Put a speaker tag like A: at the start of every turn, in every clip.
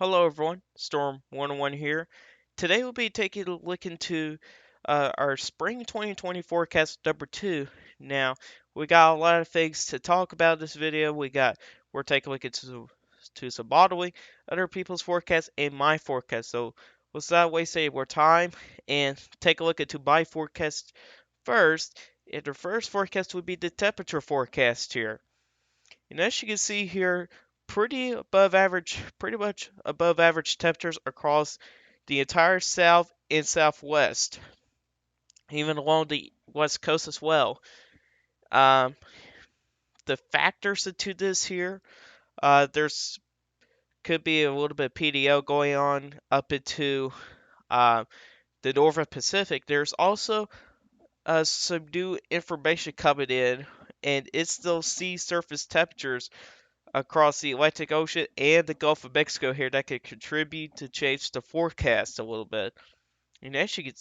A: Hello everyone, Storm 101 here. Today we'll be taking a look into our spring 2020 forecast number 2. Now, we got a lot of things to talk about in this video. We're taking a look to some modeling, other people's forecasts, and my forecast. So let's not waste any more time and take a look into my forecast first. And the first forecast would be the temperature forecast here. And as you can see here, pretty much above average temperatures across the entire south and southwest, even along the west coast as well. Um, the factors into this here, there's could be a little bit of PDO going on up into uh, the northern Pacific. There's also some new information coming in, and it's those sea surface temperatures across the Atlantic Ocean and the Gulf of Mexico here that could contribute to change the forecast a little bit. And as you can,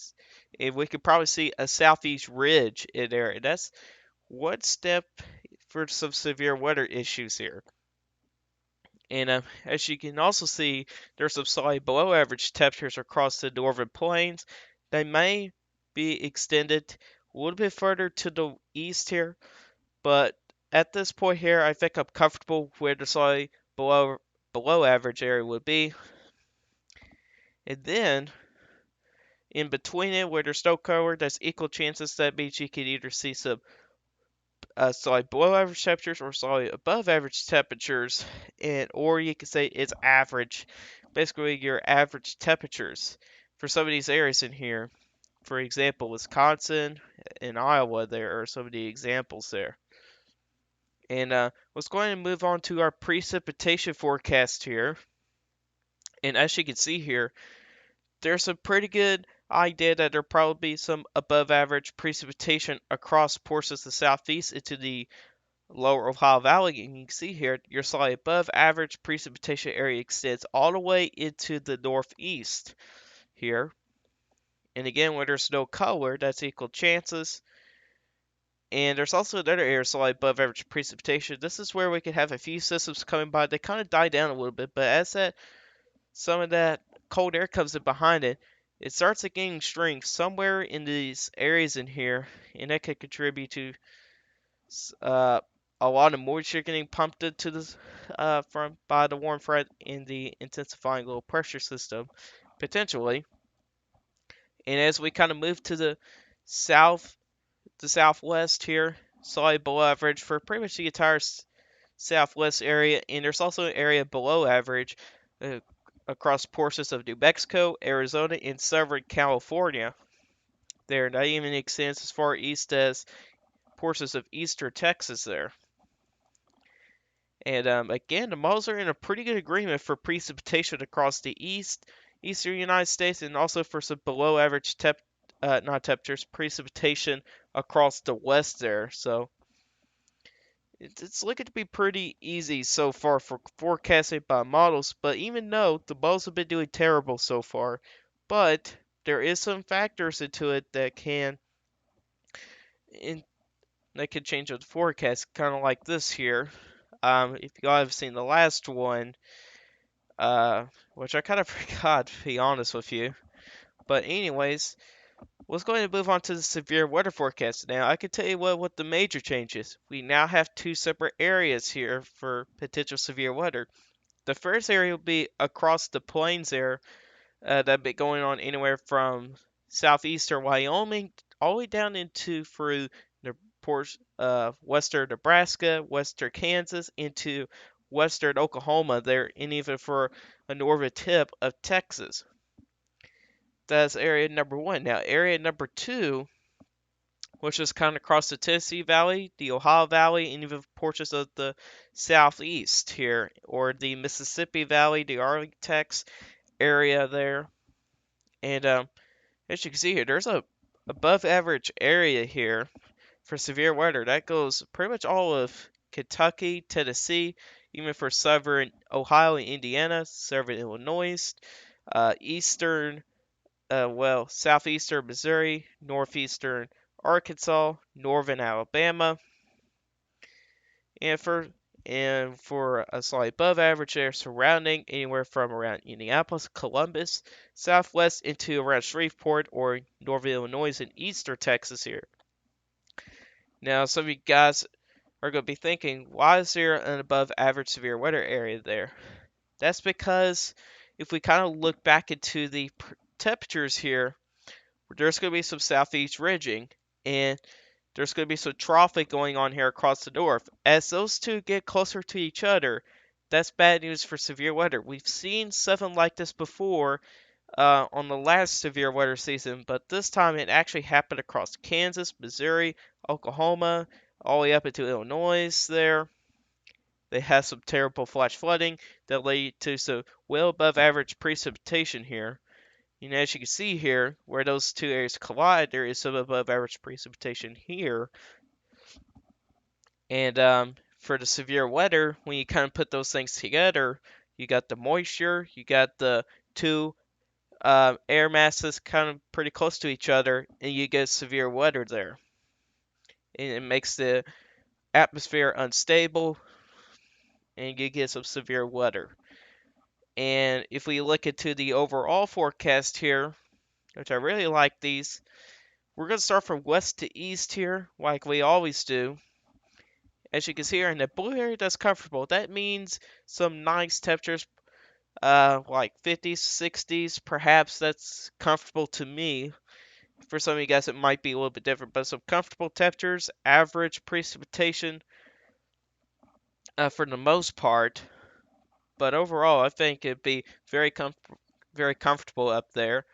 A: and we could probably see a southeast ridge in there, and that's one step for some severe weather issues here. And as you can also see, there's some slightly below average temperatures across the northern plains. They may be extended a little bit further to the east here, but at this point here, I think I'm comfortable where the slightly below average area would be. And then in between it, where there's no cover, there's equal chances. That means you can either see some slightly below average temperatures or slightly above average temperatures, and or you can say it's average, basically your average temperatures for some of these areas in here. For example, Wisconsin and Iowa, there are some of the examples there. And let's go ahead and move on to our precipitation forecast here. And as you can see here, there's a pretty good idea that there'll probably be some above average precipitation across portions of the southeast into the lower Ohio Valley. And you can see here, your slightly above average precipitation area extends all the way into the northeast here. And again, where there's no color, that's equal chances. And there's also another area slightly above average precipitation. This is where we could have a few systems coming by. They kind of die down a little bit, but as some of that cold air comes in behind it, it starts to gain strength somewhere in these areas in here, and that could contribute to uh, a lot of moisture getting pumped into this from by the warm front in the intensifying low pressure system, potentially. And as we kind of move to the south, the southwest here, slightly below average for pretty much the entire southwest area, and there's also an area below average uh, across portions of New Mexico, Arizona, and southern California. There, that even extends as far east as portions of eastern Texas there. And again, the models are in a pretty good agreement for precipitation across the eastern United States, and also for some below average not temperatures, precipitation across the west there. So it's looking to be pretty easy so far for forecasting by models, but even though the models have been doing terrible so far, but there is some factors into it that in, can change the forecast, kind of like this here. If you guys have seen the last one, which I kind of forgot to be honest with you, but anyways, let's go ahead and move on to the severe weather forecast. Now, I can tell you what the major change is. We now have two separate areas here for potential severe weather. The first area will be across the plains there, that'll be going on anywhere from southeastern Wyoming all the way down into through the western Nebraska, western Kansas, into western Oklahoma there, and even for a northern tip of Texas. That's area number one. Now, area number two, which is kind of across the Tennessee Valley, the Ohio Valley, and even portions of the southeast here, or the Mississippi Valley, the Arctic area there. And as you can see here, there's a above average area here for severe weather. That goes pretty much all of Kentucky, Tennessee, even for southern Ohio and Indiana, southern Illinois, eastern southeastern Missouri, northeastern Arkansas, northern Alabama, and for and for a slightly above average there surrounding anywhere from around Indianapolis, Columbus, southwest into around Shreveport or northern Illinois and eastern Texas here. Now, some of you guys are going to be thinking, why is there an above average severe weather area there? That's because if we kind of look back into the temperatures here, there's going to be some southeast ridging, and there's going to be some troughing going on here across the north. As those two get closer to each other, that's bad news for severe weather. We've seen something like this before on the last severe weather season, but this time it actually happened across Kansas, Missouri, Oklahoma, all the way up into Illinois there. They had some terrible flash flooding that led to some well above average precipitation here. As you can see here, where those two areas collide, there is some above average precipitation here. And for the severe weather, when you kind of put those things together, you got the moisture, you got the two air masses kind of pretty close to each other, and you get severe weather there. And it makes the atmosphere unstable, and you get some severe weather. And if we look into the overall forecast here, which I really like these, we're going to start from west to east here, like we always do. As you can see here in the blue area, that's comfortable. That means some nice temperatures, like 50s, 60s. Perhaps that's comfortable to me. For some of you guys, it might be a little bit different, but some comfortable temperatures, average precipitation for the most part. But overall, I think it'd be very comfortable up there.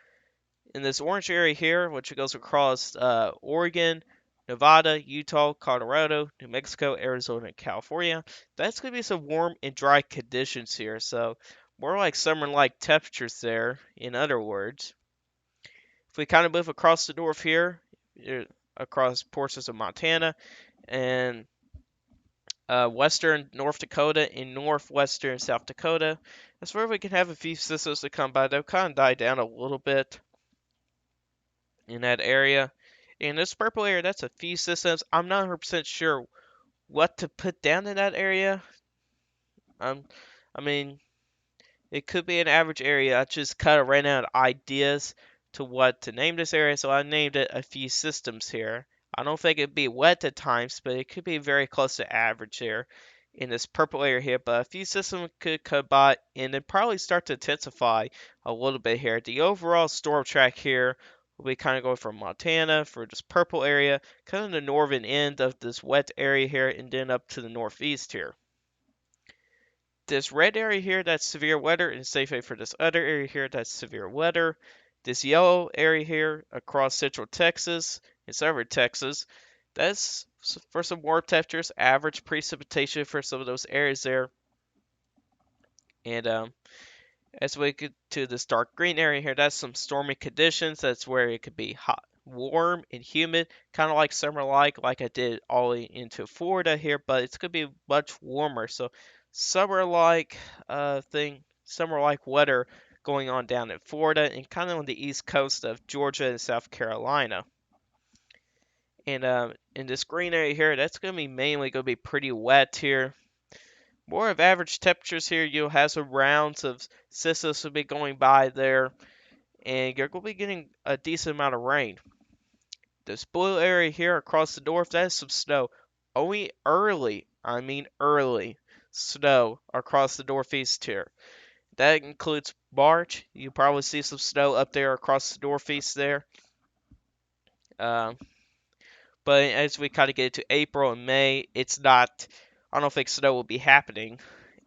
A: In this orange area here, which goes across Oregon, Nevada, Utah, Colorado, New Mexico, Arizona, and California, that's going to be some warm and dry conditions here. So more like summer-like temperatures there, in other words. If we kind of move across the north here, across portions of Montana and western North Dakota and northwestern South Dakota, that's where we can have a few systems that come by. They'll kind of die down a little bit in that area. In this purple area, that's a few systems. I'm not 100% sure what to put down in that area. I mean, it could be an average area. I just kind of ran out of ideas to what to name this area, so I named it a few systems here. I don't think it'd be wet at times, but it could be very close to average here in this purple area here. But a few systems could come by and then probably start to intensify a little bit here. The overall storm track here will be kind of going from Montana for this purple area, kind of the northern end of this wet area here, and then up to the northeast here. This red area here, that's severe weather, and same thing for this other area here, that's severe weather. This yellow area here across central Texas and southern Texas, that's for some warm temperatures, average precipitation for some of those areas there. And as we get to this dark green area here, that's some stormy conditions. That's where it could be hot, warm, and humid, kind of like summer-like, like I did all the way into Florida here, but it's going to be much warmer. So summer-like summer-like weather going on down in Florida and kind of on the east coast of Georgia and South Carolina. And in this green area here, that's going to be mainly going to be pretty wet here. More of average temperatures here. You'll have some rounds of systems will be going by there, and you're going to be getting a decent amount of rain. This blue area here across the north, that is some snow. Only early, I mean early, snow across the northeast here. That includes March. You probably see some snow up there across the northeast there. But as we kind of get into April and May, it's not. I don't think snow will be happening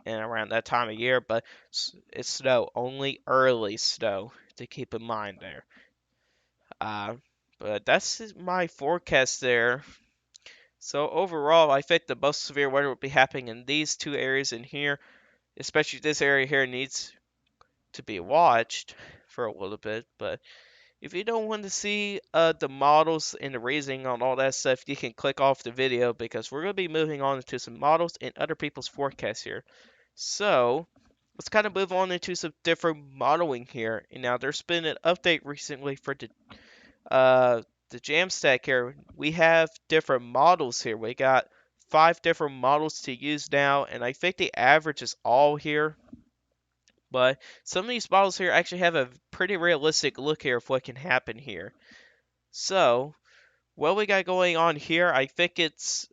A: and around that time of year, but it's snow, only early snow to keep in mind there. But that's my forecast there. So overall, I think the most severe weather will be happening in these two areas in here, especially this area here needs to be watched for a little bit. But if you don't want to see the models and the reasoning on all that stuff, you can click off the video because we're going to be moving on into some models and other people's forecasts here. So let's kind of move on into some different modeling here. And now there's been an update recently for the Jamstack here. We have different models here. We got 5 different models to use now, and I think the average is all here. But some of these models here actually have a pretty realistic look here of what can happen here. So, what we got going on here, I think it's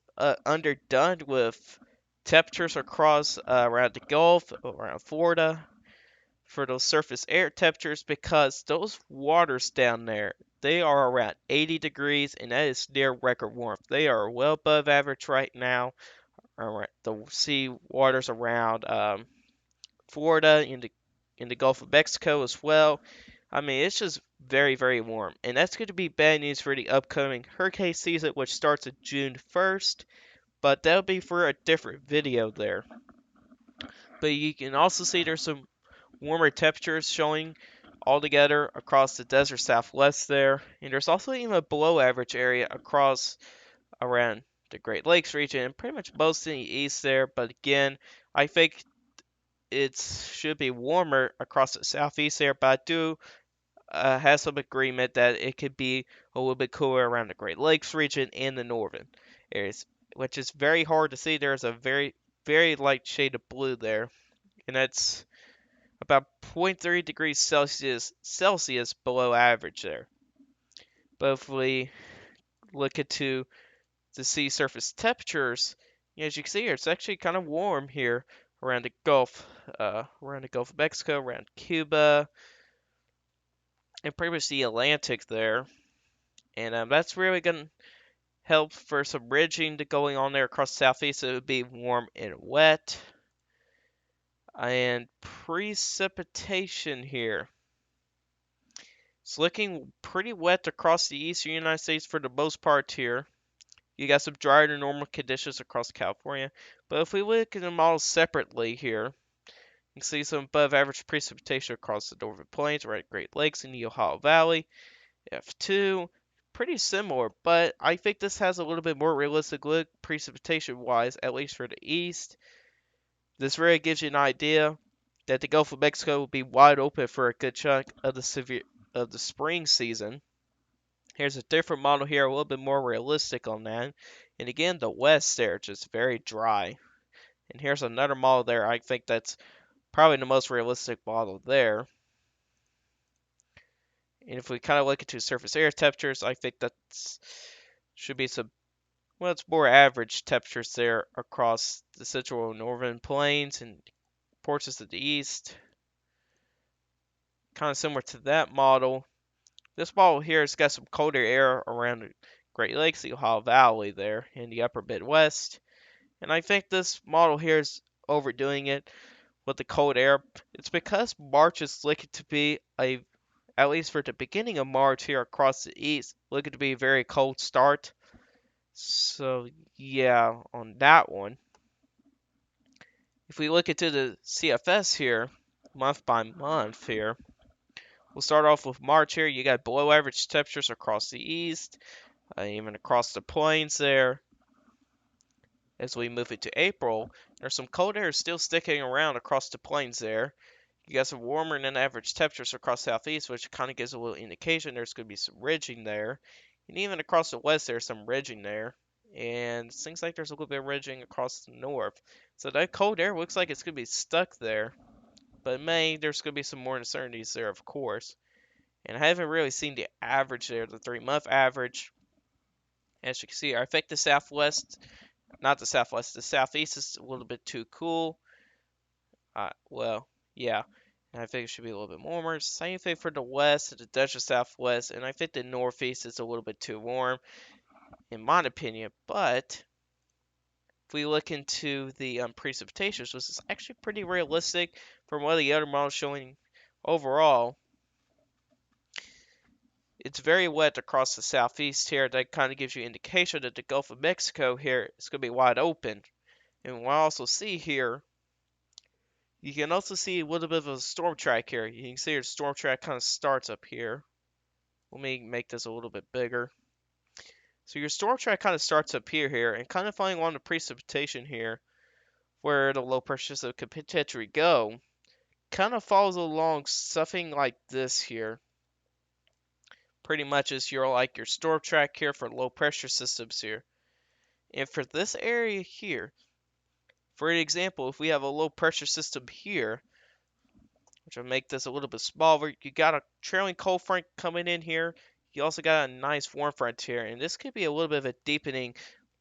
A: underdone with temperatures across around the Gulf, around Florida, for those surface air temperatures, because those waters down there, they are around 80 degrees, and that is near record warmth. They are well above average right now. The sea waters around Florida, in the Gulf of Mexico as well. I mean, it's just very, very warm. And that's going to be bad news for the upcoming hurricane season, which starts on June 1st. But that'll be for a different video there. But you can also see there's some warmer temperatures showing all together across the desert southwest there. And there's also even a below average area across around the Great Lakes region, and pretty much most in the east there. But again, I think it should be warmer across the southeast there, but I do have some agreement that it could be a little bit cooler around the Great Lakes region and the northern areas, which is very hard to see. There's a very, very light shade of blue there, and that's about zero point 0.3 degrees Celsius below average there. But if we look into the sea surface temperatures, as you can see here, it's actually kind of warm here around around the Gulf of Mexico, around Cuba, and pretty much the Atlantic there. And that's really going to help for some ridging going on there across the southeast. It would be warm and wet. And precipitation here. It's looking pretty wet across the eastern United States for the most part here. You got some drier than normal conditions across California. But if we look at the models separately here, you can see some above average precipitation across the northern plains, right, Great Lakes, and the Ohio Valley. F2, pretty similar, but I think this has a little bit more realistic look precipitation-wise, at least for the east. This really gives you an idea that the Gulf of Mexico will be wide open for a good chunk of the spring season. Here's a different model here, a little bit more realistic on that. And again, the west there, just very dry. And here's another model there. I think that's probably the most realistic model there. And if we kind of look into surface air temperatures, I think that should be some, well, it's more average temperatures there across the central northern plains and portions of the east. Kind of similar to that model. This model here has got some colder air around the Great Lakes, the Ohio Valley there in the upper Midwest. And I think this model here is overdoing it with the cold air. It's because March is looking to be at least for the beginning of March here across the east, looking to be a very cold start. So yeah, on that one. If we look into the CFS here, month by month here, we'll start off with March here. You got below average temperatures across the east, even across the plains there. As we move into April, there's some cold air still sticking around across the plains there. You got some warmer than average temperatures across southeast, which kind of gives a little indication there's going to be some ridging there. And even across the west, there's some ridging there. And it seems like there's a little bit of ridging across the north. So that cold air looks like it's going to be stuck there. But in May, there's going to be some more uncertainties there, of course. And I haven't really seen the average there, the 3-month average. As you can see, I think the southwest, not the southwest, the southeast is a little bit too cool. Well, yeah. And I think it should be a little bit warmer. Same thing for the west, the desert southwest, and I think the northeast is a little bit too warm, in my opinion. But if we look into the precipitations, which is actually pretty realistic from what the other models showing overall, it's very wet across the southeast here. That kind of gives you indication that the Gulf of Mexico here is going to be wide open. And we'll also see here, you can also see a little bit of a storm track here. You can see your storm track kind of starts up here. Let me make this a little bit bigger. So your storm track kind of starts up here, and kind of following on the precipitation here, where the low pressure system could potentially go, kind of follows along something like this here. Pretty much is your storm track here for low pressure systems here. And for this area here, for an example, if we have a low pressure system here, which will make this a little bit smaller, you got a trailing cold front coming in here. You also got a nice warm front here, and this could be a little bit of a deepening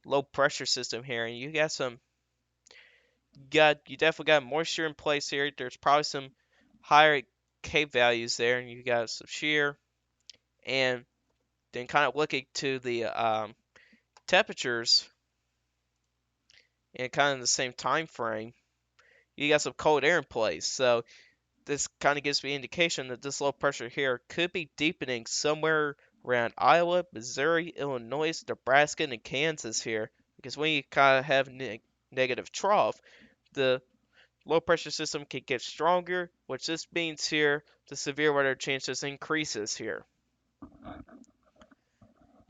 A: low pressure system here. And you definitely got moisture in place here. There's probably some higher K values there, and you got some shear. And then kind of looking to the temperatures and kind of the same time frame, you got some cold air in place. So this kind of gives me indication that this low pressure here could be deepening somewhere around Iowa, Missouri, Illinois, Nebraska, and Kansas here. Because when you kind of have negative trough, the low pressure system can get stronger, which this means here the severe weather chances increases here.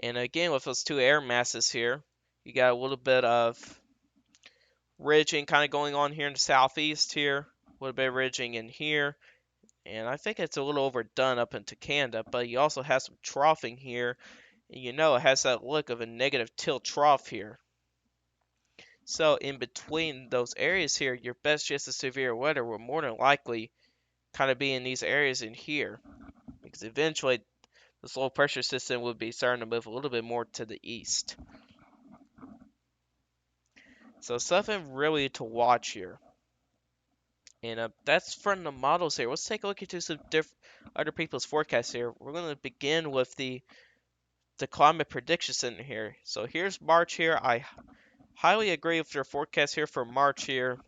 A: And again, with those two air masses here, you got a little bit of ridging kind of going on here in the southeast here, a little bit of ridging in here, and I think it's a little overdone up into Canada, but you also have some troughing here, and you know it has that look of a negative tilt trough here. So in between those areas here, your best chance of severe weather will more than likely kind of be in these areas in here, because eventually this low pressure system would be starting to move a little bit more to the east. So something really to watch here. And that's from the models here. Let's take a look into some other people's forecasts here. We're going to begin with the climate prediction center here. So here's March here. I highly agree with their forecast here for March here.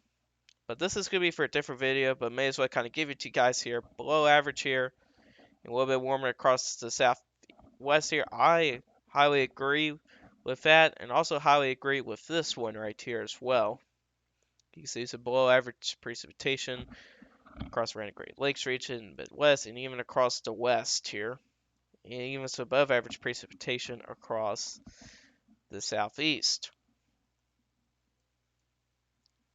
A: But this is going to be for a different video, but may as well kind of give it to you guys here. Below average here, and a little bit warmer across the southwest here. I highly agree with that, and also highly agree with this one right here as well. You can see some below average precipitation across the Great Lakes region, Midwest, and even across the west here. And even some above average precipitation across the southeast.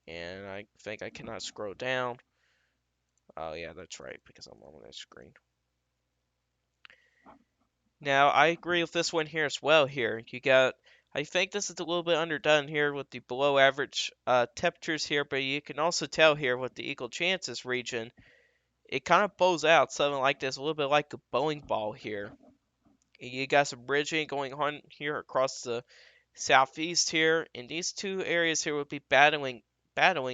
A: And I think I cannot scroll down. Oh yeah, that's right, because I'm on the screen. Now, I agree with this one here as well here. I think this is a little bit underdone here with the below average temperatures here, but you can also tell here with the equal chances region, it kind of bows out something like this, a little bit like a bowling ball here. You got some bridging going on here across the southeast here, and these two areas here will be battling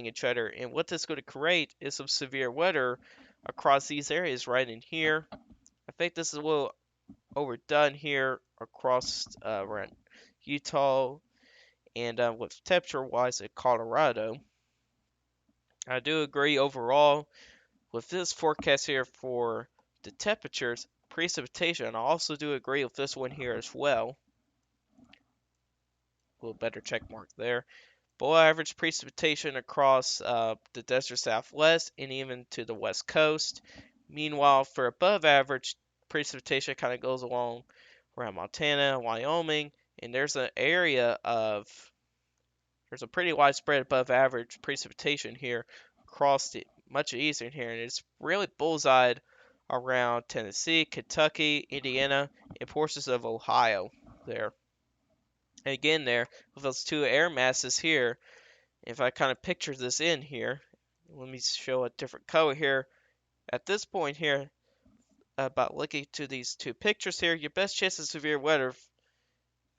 A: each other. And what this is going to create is some severe weather across these areas right in here. I think this is a little overdone here across around Utah and with temperature wise in Colorado. I do agree overall with this forecast here for the temperatures, precipitation. I also do agree with this one here as well. A little better check mark there. Below average precipitation across the desert southwest and even to the west coast. Meanwhile, for above average precipitation, kind of goes along around Montana, Wyoming, and there's a pretty widespread above average precipitation here across much of eastern here, and it's really bullseyed around Tennessee, Kentucky, Indiana, and portions of Ohio there. And again, there with those two air masses here, if I kind of picture this in here, let me show a different color here. At this point here, about looking to these two pictures here, your best chance of severe weather,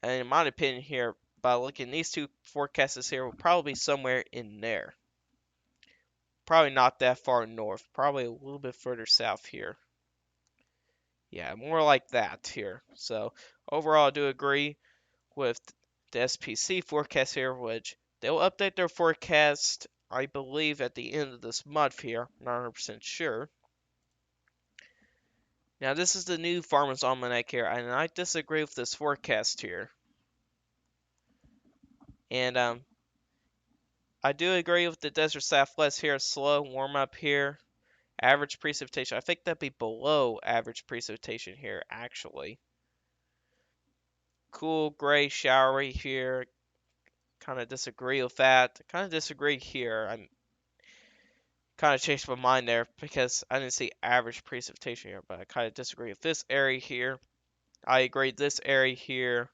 A: and in my opinion here, by looking at these two forecasts here, will probably be somewhere in there. Probably not that far north, probably a little bit further south here. Yeah, more like that here. So overall, I do agree with the SPC forecast here, which they'll update their forecast, I believe, at the end of this month here. Not 100% sure. Now, this is the new Farmer's Almanac here, and I disagree with this forecast here. And I do agree with the desert southwest here, slow warm up here. Average precipitation, I think that'd be below average precipitation here, actually. Cool, gray, showery here. Kind of disagree with that. Kind of disagree here. I'm kind of changed my mind there because I didn't see average precipitation here, but I kind of disagree with this area here. I agree this area here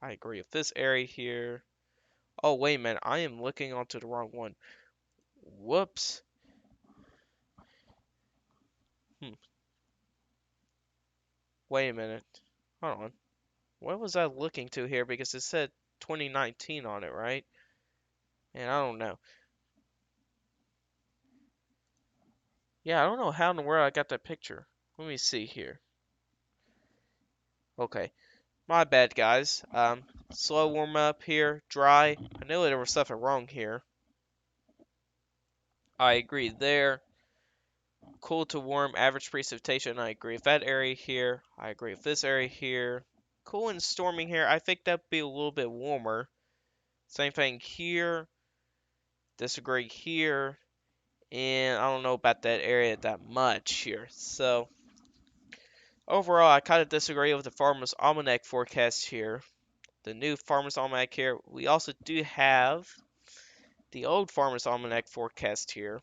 A: I agree with this area here. Oh, wait a minute. I am looking onto the wrong one. Whoops. Hmm. Wait a minute. Hold on. What was I looking to here? Because it said 2019 on it, right? And I don't know. Yeah, I don't know how in the world I got that picture. Let me see here. Okay. My bad, guys. Slow warm up here. Dry. I knew there was something wrong here. I agree there. Cool to warm, average precipitation. I agree with that area here. I agree with this area here. Cool and stormy here. I think that'd be a little bit warmer. Same thing here. Disagree here. And I don't know about that area that much here. So, overall, I kind of disagree with the Farmer's Almanac forecast here. The new Farmer's Almanac here. We also do have the old Farmer's Almanac forecast here.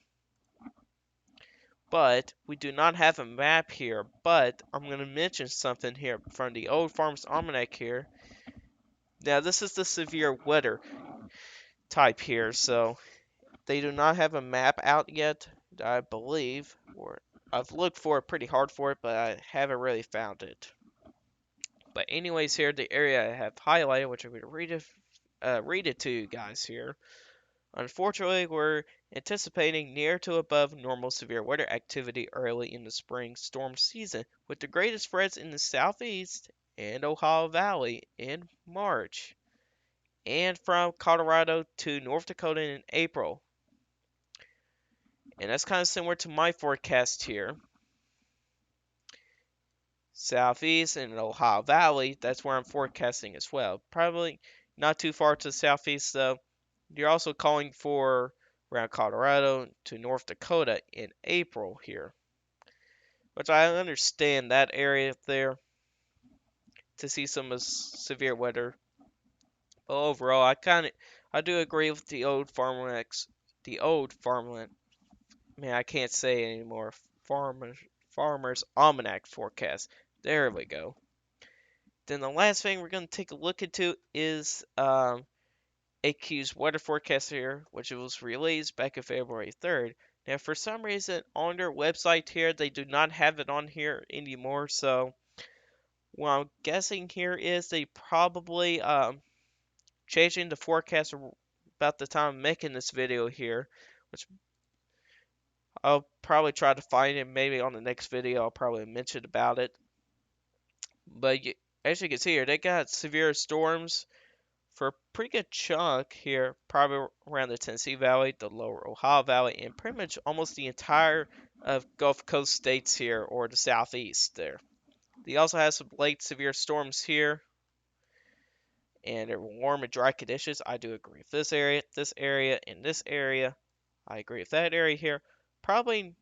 A: But we do not have a map here. But I'm going to mention something here from the old Farmer's Almanac here. Now, this is the severe weather type here. So, they do not have a map out yet, I believe. Or I've looked for it pretty hard for it, but I haven't really found it. But anyways, here the area I have highlighted, which I'm going to read it to you guys here. Unfortunately, we're anticipating near to above normal severe weather activity early in the spring storm season, with the greatest threats in the southeast and Ohio Valley in March, and from Colorado to North Dakota in April. And that's kind of similar to my forecast here. Southeast and Ohio Valley, that's where I'm forecasting as well. Probably not too far to the southeast, though. You're also calling for around Colorado to North Dakota in April here, which I understand that area there to see some severe weather. But overall, I do agree with the old farmland. Man, I can't say it anymore. Farmer's Almanac forecast. There we go. Then the last thing we're going to take a look into is AQ's weather forecast here, which was released back on February 3rd. Now, for some reason, on their website here, they do not have it on here anymore. So, what I'm guessing here is they probably changing the forecast about the time I'm making this video here, which I'll probably try to find it. Maybe on the next video, I'll probably mention about it. But as you can see here, they got severe storms for a pretty good chunk here, probably around the Tennessee Valley, the lower Ohio Valley, and pretty much almost the entire of Gulf Coast states here, or the southeast there. They also have some late severe storms here, and they're warm and dry conditions. I do agree with this area, and this area. I agree with that area here. Probably,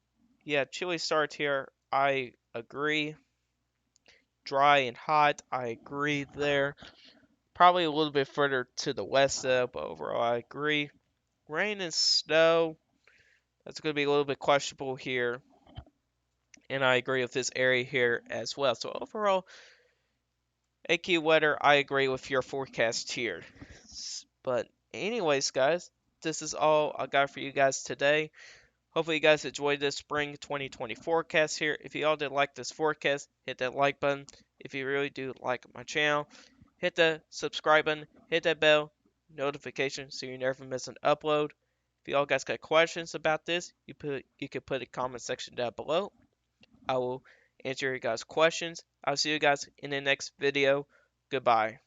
A: yeah, chilly start here. I agree. Dry and hot. I agree there. Probably a little bit further to the west though, but overall I agree. Rain and snow, that's going to be a little bit questionable here. And I agree with this area here as well. So overall, AQ weather, I agree with your forecast here. But anyways, guys, this is all I got for you guys today. Hopefully you guys enjoyed this spring 2020 forecast here. If you all did like this forecast, hit that like button. If you really do like my channel, hit the subscribe button, hit that bell notification so you never miss an upload. If you all guys got questions about this, you can put a comment section down below. I will answer your guys' questions. I'll see you guys in the next video. Goodbye.